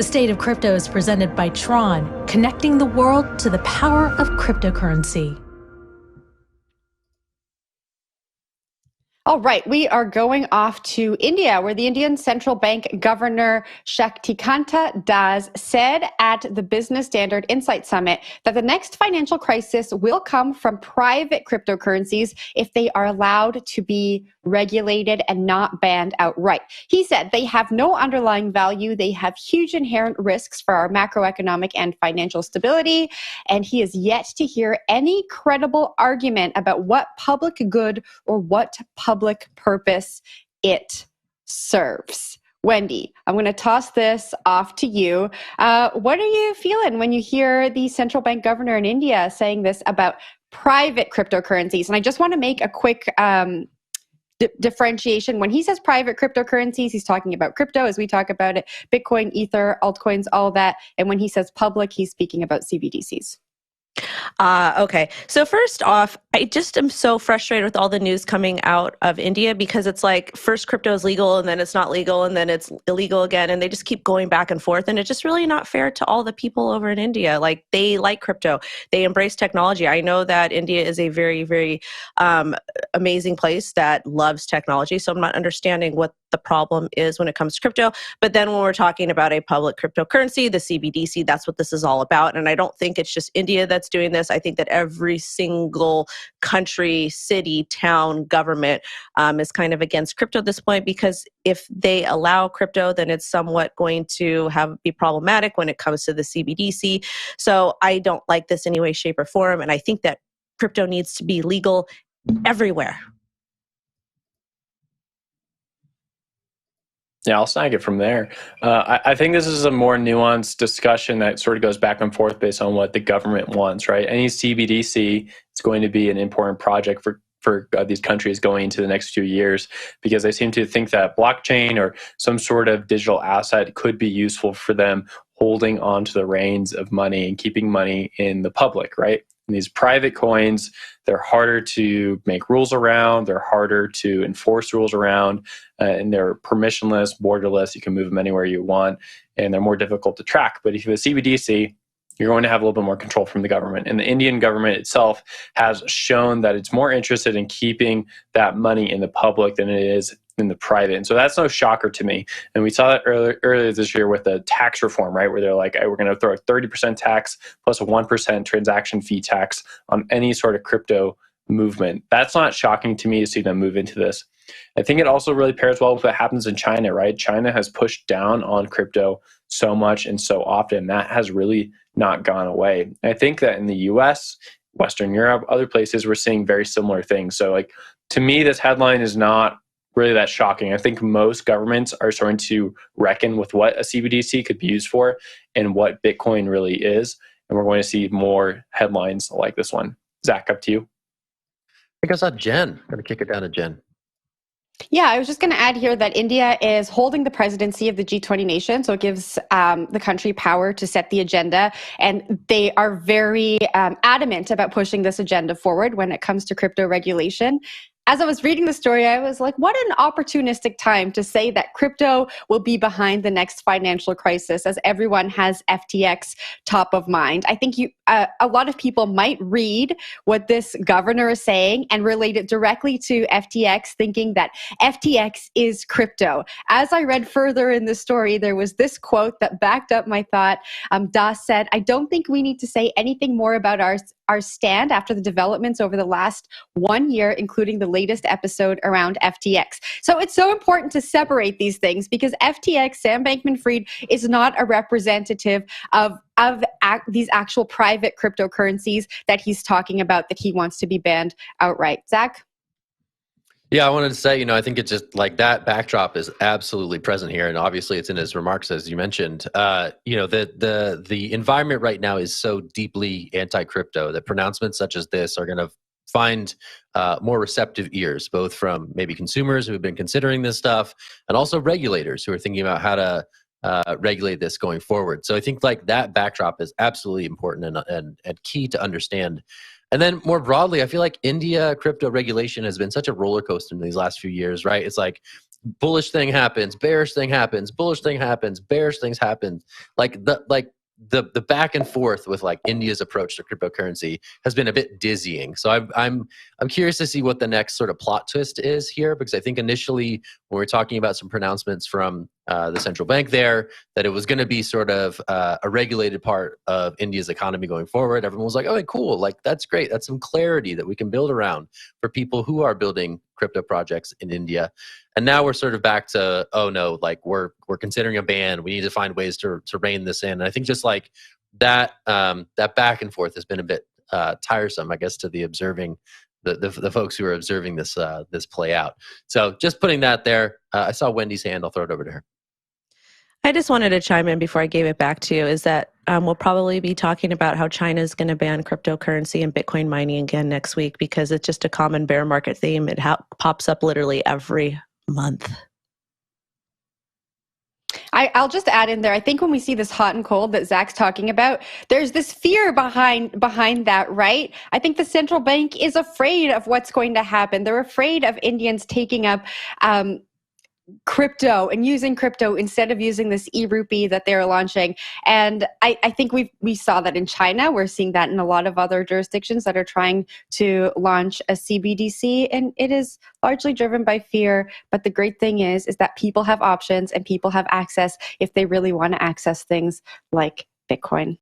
The State of Crypto is presented by Tron, connecting the world to the power of cryptocurrency. All right, we are going off to India, where the Indian Central Bank Governor Shaktikanta Das said at the Business Standard Insight Summit that the next financial crisis will come from private cryptocurrencies if they are allowed to be regulated and not banned outright. He said they have no underlying value, they have huge inherent risks for our macroeconomic and financial stability, and he is yet to hear any credible argument about what public good or what public purpose it serves. Wendy, I'm going to toss this off to you. What are you feeling when you hear the central bank governor in India saying this about private cryptocurrencies? And I just want to make a quick differentiation. When he says private cryptocurrencies, he's talking about crypto as we talk about it, Bitcoin, Ether, altcoins, all that. And when he says public, he's speaking about CBDCs. Okay. So first off, I just am so frustrated with all the news coming out of India because it's like first crypto is legal and then it's not legal and then it's illegal again. And they just keep going back and forth. And it's just really not fair to all the people over in India. Like they like crypto. They embrace technology. I know that India is a very, very amazing place that loves technology. So I'm not understanding what the problem is when it comes to crypto. But then when we're talking about a public cryptocurrency, the CBDC, that's what this is all about. And I don't think it's just India that's doing this. I think that every single country, city, town, government is kind of against crypto at this point, because if they allow crypto, then it's somewhat going to be problematic when it comes to the CBDC. So I don't like this in any way, shape, or form. And I think that crypto needs to be legal everywhere. Yeah, I'll snag it from there. I think this is a more nuanced discussion that sort of goes back and forth based on what the government wants, right? Any CBDC is going to be an important project for these countries going into the next few years, because they seem to think that blockchain or some sort of digital asset could be useful for them holding on to the reins of money and keeping money in the public, right? And these private coins, they're harder to make rules around, they're harder to enforce rules around, and they're permissionless, borderless. You can move them anywhere you want, and they're more difficult to track. But if you have a CBDC, you're going to have a little bit more control from the government. And the Indian government itself has shown that it's more interested in keeping that money in the public than it is in the private. And so that's no shocker to me. And we saw that earlier this year with the tax reform, right? Where they're like, hey, we're going to throw a 30% tax plus a 1% transaction fee tax on any sort of crypto movement. That's not shocking to me to see them move into this. I think it also really pairs well with what happens in China, right? China has pushed down on crypto so much and so often. That has really not gone away. And I think that in the US, Western Europe, other places, we're seeing very similar things. So like, to me, this headline is not really that shocking. I think most governments are starting to reckon with what a CBDC could be used for and what Bitcoin really is. And we're going to see more headlines like this one. Zach, up to you. I think I saw Jen. I'm going to kick it down to Jen. Yeah, I was just going to add here that India is holding the presidency of the G20 nation, so it gives the country power to set the agenda, and they are very adamant about pushing this agenda forward when it comes to crypto regulation. As I was reading the story, I was like, what an opportunistic time to say that crypto will be behind the next financial crisis, as everyone has FTX top of mind. I think a lot of people might read what this governor is saying and relate it directly to FTX, thinking that FTX is crypto. As I read further in the story, there was this quote that backed up my thought. Das said, "I don't think we need to say anything more about our stand after the developments over the last 1 year, including the latest episode around FTX." So it's so important to separate these things, because FTX, Sam Bankman-Fried, is not a representative of these actual private cryptocurrencies that he's talking about, that he wants to be banned outright. Zach? Yeah, I wanted to say, I think it's just like that backdrop is absolutely present here, and obviously it's in his remarks, as you mentioned. The environment right now is so deeply anti-crypto that pronouncements such as this are going to find more receptive ears, both from maybe consumers who have been considering this stuff, and also regulators who are thinking about how to regulate this going forward. So I think like that backdrop is absolutely important and key to understand. And then more broadly, I feel like India crypto regulation has been such a roller coaster in these last few years, right? It's like bullish thing happens, bearish thing happens, bullish thing happens, bearish things happen. The back and forth with like India's approach to cryptocurrency has been a bit dizzying. So I'm curious to see what the next sort of plot twist is here, because I think initially when we're talking about some pronouncements from the central bank there, that it was going to be sort of a regulated part of India's economy going forward. Everyone was like, "Oh, cool! Like that's great. That's some clarity that we can build around for people who are building crypto projects in India." And now we're sort of back to, oh no, like we're considering a ban. We need to find ways to rein this in. And I think just like that that back and forth has been a bit tiresome, I guess, to the observing the folks who are observing this this play out. So just putting that there. I saw Wendy's hand. I'll throw it over to her. I just wanted to chime in before I gave it back to you, is that we'll probably be talking about how China is going to ban cryptocurrency and Bitcoin mining again next week, because it's just a common bear market theme. It pops up literally every month. I'll just add in there, I think when we see this hot and cold that Zach's talking about, there's this fear behind that, right? I think the central bank is afraid of what's going to happen. They're afraid of Indians taking up crypto and using crypto instead of using this e-rupee that they're launching. And I think we saw that in China. We're seeing that in a lot of other jurisdictions that are trying to launch a CBDC, and it is largely driven by fear. But the great thing is that people have options and people have access if they really want to access things like Bitcoin.